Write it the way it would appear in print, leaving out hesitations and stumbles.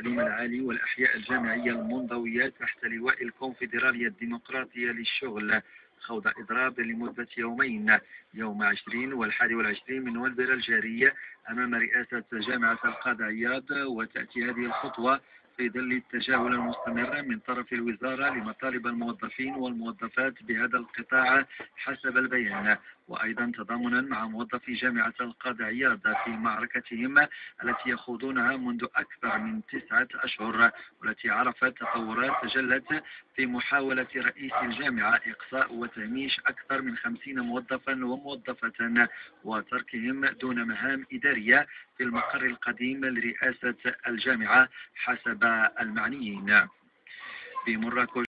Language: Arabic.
التعليم العالي والأحياء الجامعية المنضوية تحت لواء الكونفدرالية الديمقراطية للشغل خوض إضراب لمدة يومين، يوم 20 و21 من نوفمبر الجاري أمام رئاسة جامعة القاضي عياض. وتأتي هذه الخطوة في ظل التجاهل المستمر من طرف الوزارة لمطالب الموظفين والموظفات بهذا القطاع حسب البيان، وأيضا تضامنا مع موظفي جامعة القاضي عياض في معركتهم التي يخوضونها منذ أكثر من 9 أشهر، والتي عرفت تطورات تجلت في محاولة رئيس الجامعة إقصاء وتهميش أكثر من 50 موظفا وموظفة وتركهم دون مهام إدارية في المقر القديم لرئاسة الجامعة حسب المعنيين. بمراكش